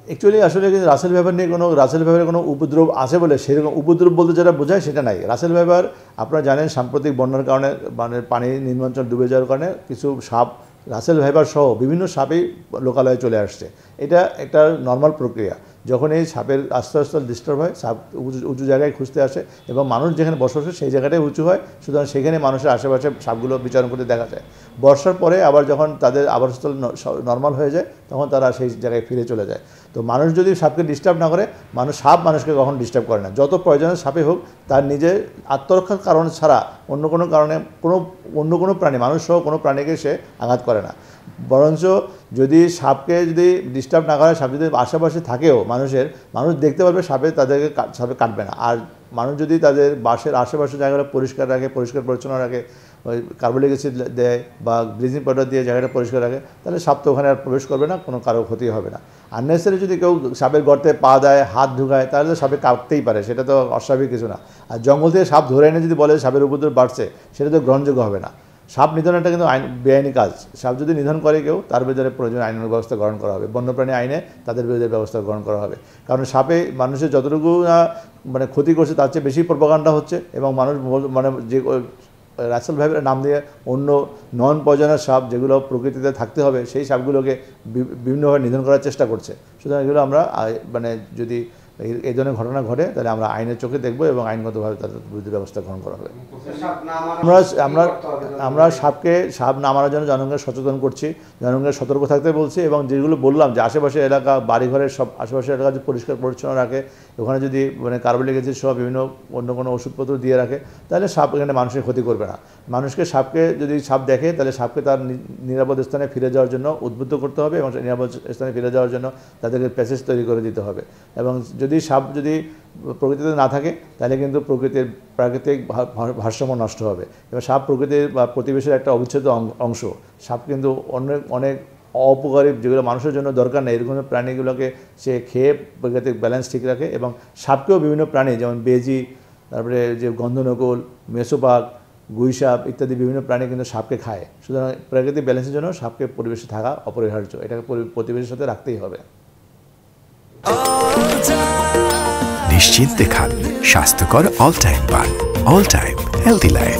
Actually আসলে Russell viper নিয়ে রাসেল ভাইপারের কোনো উপদ্রব আছে বলে সেরকম উপদ্রব বলতে যেটা বোঝায় সেটা নাই। রাসেল ভাইপার আপনারা জানেন সাম্প্রতিক বন্যার কারণে মানে পানি নিম্নাঞ্চল ডুবে যাওয়ার কারণে কিছু সাপ রাসেল ভাইপার সহ বিভিন্ন সাপই লোকালয়ে চলে আসছে। এটা একটা নর্মাল প্রক্রিয়া। যখন এই সাপের আশ্রয়স্থল ডিস্টার্ব হয়, সাপ উঁচু জায়গায় খুঁজতে আসে এবং মানুষ যেখানে বসবাস সেই জায়গাটাই উঁচু হয়, সুতরাং সেখানে মানুষের আশেপাশে সাপগুলো বিচরণ করতে দেখা যায়। বর্ষার পরে আবার যখন তাদের আবাসস্থল নর্মাল হয়ে যায় তখন তারা সেই জায়গায় ফিরে চলে যায়। তো মানুষ যদি সাপকে ডিস্টার্ব না করে, সাপ মানুষকে কখন ডিস্টার্ব করে না। যত প্রয়োজনীয় সাপে হোক তার নিজের আত্মরক্ষার কারণ ছাড়া অন্য কোনো কারণে অন্য কোনো প্রাণী, মানুষ সহ কোনো প্রাণীকে সে আঘাত করে না। বরঞ্চ যদি সাপকে যদি ডিস্টার্ব না করে, সাপ যদি আশেপাশে থাকেও মানুষ দেখতে পারবে সাপে কাটবে না। আর মানুষ যদি তাদের বাসের আশেপাশে জায়গাটা পরিষ্কার রাখে, পরিষ্কার পরিচ্ছন্ন রাখে, ওই কার্বলিক অ্যাসিড দেয় বা ব্লিচিং পাউডার দিয়ে জায়গাটা পরিষ্কার রাখে, তাহলে সাপ তো ওখানে আর প্রবেশ করবে না, কোনো কারো ক্ষতি হবে না। আননেসেসারি যদি কেউ সাপের গর্তে পা দেয়, হাত ঢুকায়, তাহলে তো সাপে কাটতেই পারে, সেটা তো অস্বাভাবিক কিছু না। আর জঙ্গল থেকে সাপ ধরে এনে যদি বলে সাপের উপদ্রব বাড়ছে, সেটা তো গ্রহণযোগ্য হবে না। সাপ নিধনটা কিন্তু বেআইনি কাজ। সাপ যদি নিধন করে কেউ, তার বিরুদ্ধে প্রয়োজনীয় আইনের ব্যবস্থা গ্রহণ করা হবে। বন্যপ্রাণী আইনে তাদের বিরুদ্ধে ব্যবস্থা গ্রহণ করা হবে। কারণ সাপে মানুষের যতটুকু মানে ক্ষতি করছে তার চেয়ে বেশি প্রোপাগান্ডা হচ্ছে এবং মানুষ মানে যে রাসেল ভাইপারের নাম দিয়ে অন্য নন পয়জনাস সাপ যেগুলো প্রকৃতিতে থাকতে হবে সেই সাপগুলোকে বিভিন্নভাবে নিধন করার চেষ্টা করছে। সুতরাং এগুলো আমরা মানে যদি এই ধরনের ঘটনা ঘটে তাহলে আমরা আইনের চোখে দেখব এবং আইনগতভাবে তাদের বিরুদ্ধে ব্যবস্থা গ্রহণ করা হবে। আমরা সাপ না মারার জন্য জনগণকে সচেতন করছি, জনগণকে সতর্ক থাকতে বলছি এবং যেগুলো বললাম যে আশেপাশের এলাকা, বাড়িঘরের সব আশেপাশের এলাকা যদি পরিষ্কার পরিচ্ছন্ন রাখে, ওখানে যদি মানে কার্বলিক অ্যাসিড সহ বিভিন্ন অন্য কোনো ওষুধপত্র দিয়ে রাখে, তাহলে সাপ এখানে মানুষের ক্ষতি করবে না। সাপকে যদি সাপ দেখে তাহলে সাপকে তার নিরাপদ স্থানে ফিরে যাওয়ার জন্য উদ্বুদ্ধ করতে হবে এবং নিরাপদ স্থানে ফিরে যাওয়ার জন্য তাদেরকে প্যাসেজ তৈরি করে দিতে হবে। এবং সাপ যদি প্রকৃতিতে না থাকে তাহলে কিন্তু প্রাকৃতিক ভারসাম্য নষ্ট হবে। এবার সাপ প্রকৃতির বা প্রতিবেশের একটা অবিচ্ছেদ্য অংশ। সাপ কিন্তু অনেক অপকারী, যেগুলো মানুষের জন্য দরকার নেই, এরকম প্রাণীগুলোকে সে খেয়ে প্রাকৃতিক ব্যালেন্স ঠিক রাখে। এবং সাপকেও বিভিন্ন প্রাণী যেমন বেজি, তারপরে যে গন্ধনকুল, মেসোপাক, গুইসাপ ইত্যাদি বিভিন্ন প্রাণী কিন্তু সাপকে খায়। সুতরাং প্রাকৃতিক ব্যালেন্সের জন্য সাপকে পরিবেশে থাকা অপরিহার্য, এটাকে প্রতিবেশের সাথে রাখতেই হবে। নিশ্চিন্তে খান স্বাস্থ্যকর অল টাইম পান, অল টাইম হেলদি লাইফ।